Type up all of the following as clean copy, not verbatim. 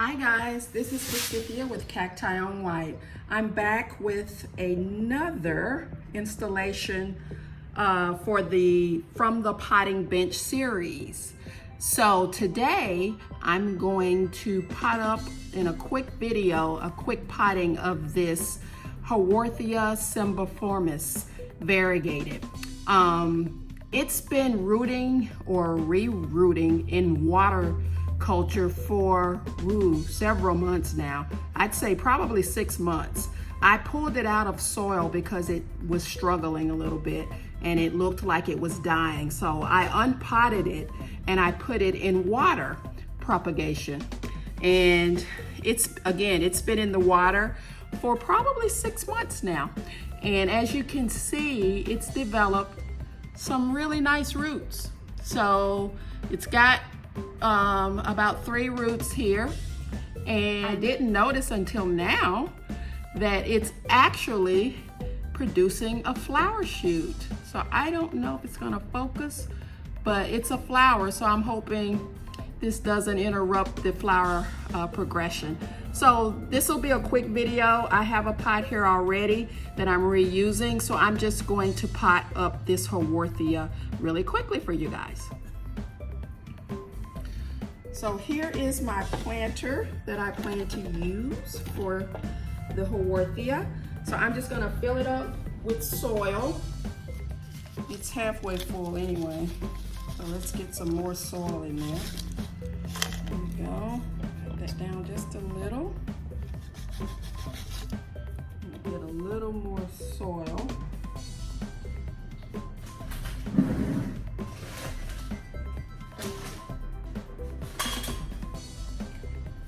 Hi guys, this is Haworthia with CactiOnWhite. I'm back with another installation for the From the Potting Bench series. So today I'm going to pot up in a quick video, a quick potting of this Haworthia cymbiformis variegated. It's been rooting or re-rooting in water culture for several months now. I'd say probably 6 months. I pulled it out of soil because it was struggling a little bit and it looked like it was dying. So I unpotted it and I put it in water propagation. And it's been in the water for probably 6 months now. And as you can see, it's developed some really nice roots. So it's got about 3 roots here, and I didn't notice until now that it's actually producing a flower shoot. So I don't know if it's gonna focus, but it's a flower, so I'm hoping this doesn't interrupt the flower progression. So this will be a quick video. I have a pot here already that I'm reusing, so I'm just going to pot up this Haworthia really quickly for you guys. So here is my planter that I plan to use for the Haworthia. So I'm just gonna fill it up with soil. It's halfway full anyway. So let's get some more soil in there. There we go. Put that down just a little. Get a little more soil.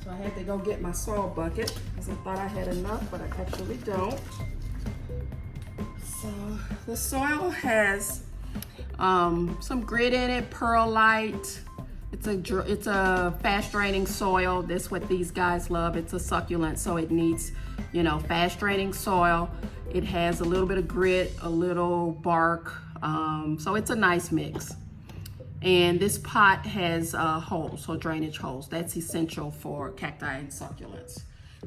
So I had to go get my soil bucket because I thought I had enough, but I actually don't. So the soil has some grit in it, perlite. It's a fast draining soil. That's what these guys love. It's a succulent, so it needs, fast draining soil. It has a little bit of grit, a little bark. So it's a nice mix. And this pot has holes, so drainage holes. That's essential for cacti and succulents.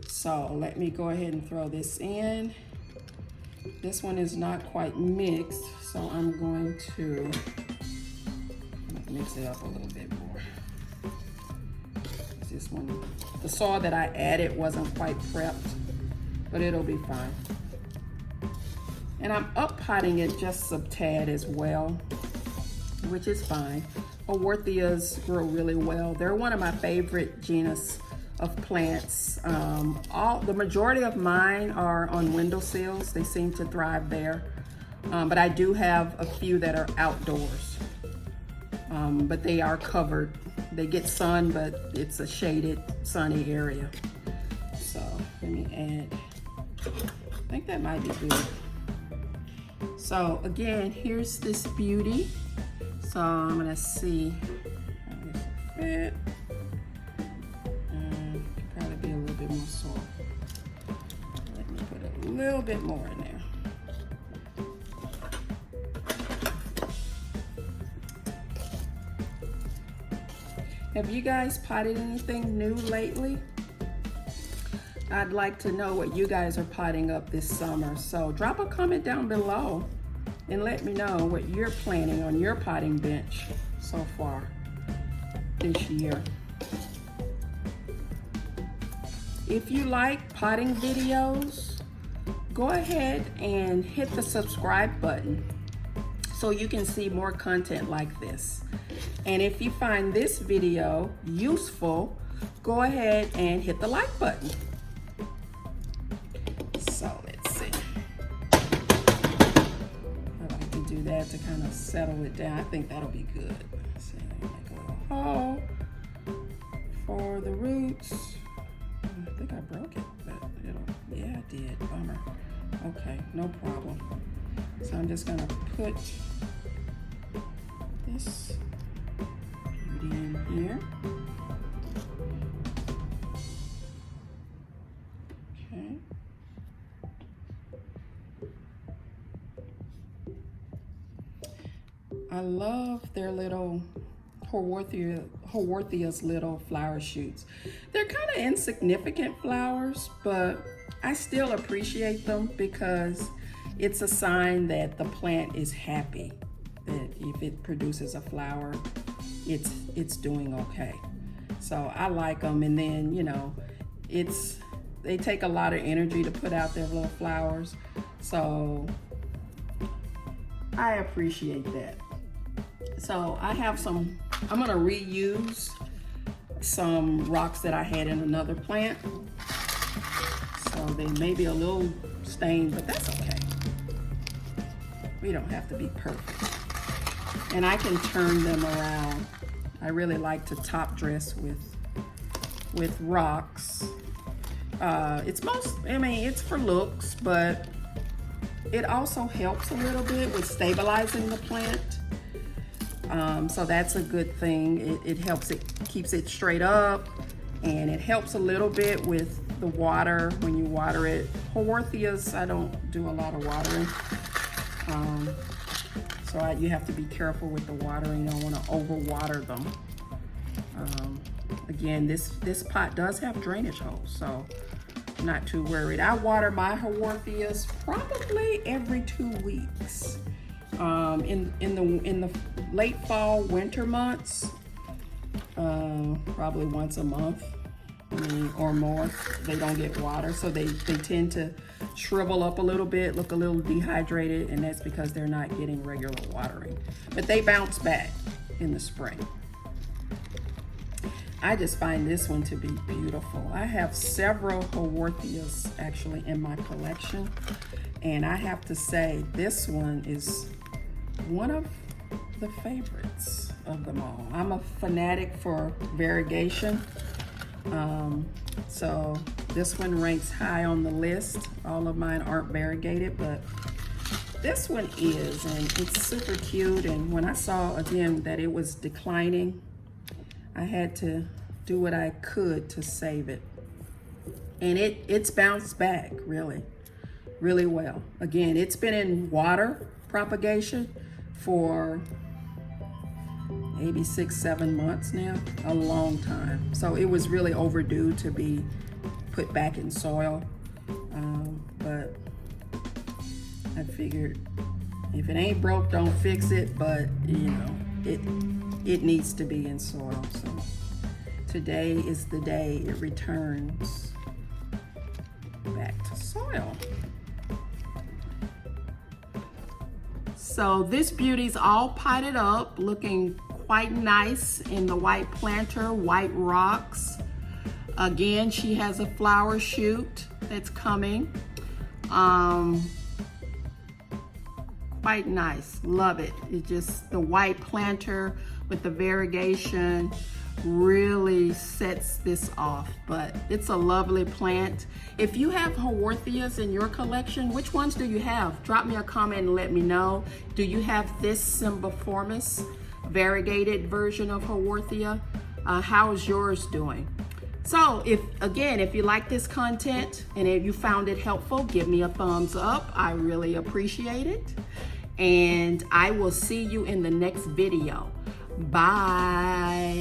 So let me go ahead and throw this in. This one is not quite mixed, so I'm going to mix it up a little bit more. This one, the soil that I added wasn't quite prepped, but it'll be fine. And I'm up potting it just a tad as well, which is fine. Haworthias grow really well. They're one of my favorite genus of plants. The majority of mine are on windowsills. They seem to thrive there. But I do have a few that are outdoors. But they are covered. They get sun, but it's a shaded, sunny area. So let me add, I think that might be good. So again, here's this beauty. So I'm gonna see how this will fit. Probably be a little bit more soil. Let me put a little bit more in there. Have you guys potted anything new lately? I'd like to know what you guys are potting up this summer. So drop a comment down below and let me know what you're planning on your potting bench so far this year. If you like potting videos, go ahead and hit the subscribe button so you can see more content like this. And if you find this video useful, go ahead and hit the like button. So let's see. I like to do that to kind of settle it down. I think that'll be good. So make a little hole for the roots. I think I broke it, but yeah, I did. Bummer. Okay, no problem. So I'm just gonna put this beauty in here. Okay. I love their little Haworthia's little flower shoots. They're kind of insignificant flowers, but I still appreciate them because it's a sign that the plant is happy, that if it produces a flower, it's doing okay. So I like them, and then, you know, they take a lot of energy to put out their little flowers, so I appreciate that. So I have I'm gonna reuse some rocks that I had in another plant. So they may be a little stained, but that's okay. We don't have to be perfect. And I can turn them around. I really like to top dress with rocks. It's for looks, but it also helps a little bit with stabilizing the plant. So that's a good thing. It helps, it keeps it straight up, and it helps a little bit with the water when you water it. Haworthias, I don't do a lot of watering. So you have to be careful with the watering. You don't want to overwater them. Again, this pot does have drainage holes, so I'm not too worried. I water my Haworthias probably every 2 weeks. In the late fall, winter months, probably once a month, or more. They don't get water, so they tend to shrivel up a little bit, look a little dehydrated, and that's because they're not getting regular watering. But they bounce back in the spring. I just find this one to be beautiful. I have several Haworthias actually in my collection, and I have to say this one is one of the favorites of them all. I'm a fanatic for variegation, so this one ranks high on the list. All of mine aren't variegated, but this one is, and it's super cute. And when I saw again that it was declining, I had to do what I could to save it, and it's bounced back really well. Again, it's been in water propagation for maybe 6-7 months now, a long time. So it was really overdue to be put back in soil, but I figured if it ain't broke, don't fix it. But you know, it needs to be in soil. So today is the day it returns back to soil. So this beauty's all potted up, looking quite nice in the white planter, white rocks. Again, she has a flower shoot that's coming. Quite nice, love it. It just, the white planter with the variegation really sets this off, but it's a lovely plant. If you have Haworthias in your collection, which ones do you have? Drop me a comment and let me know. Do you have this Cymbiformis variegated version of Haworthia? How is yours doing? So if you like this content and if you found it helpful, give me a thumbs up. I really appreciate it. And I will see you in the next video. Bye.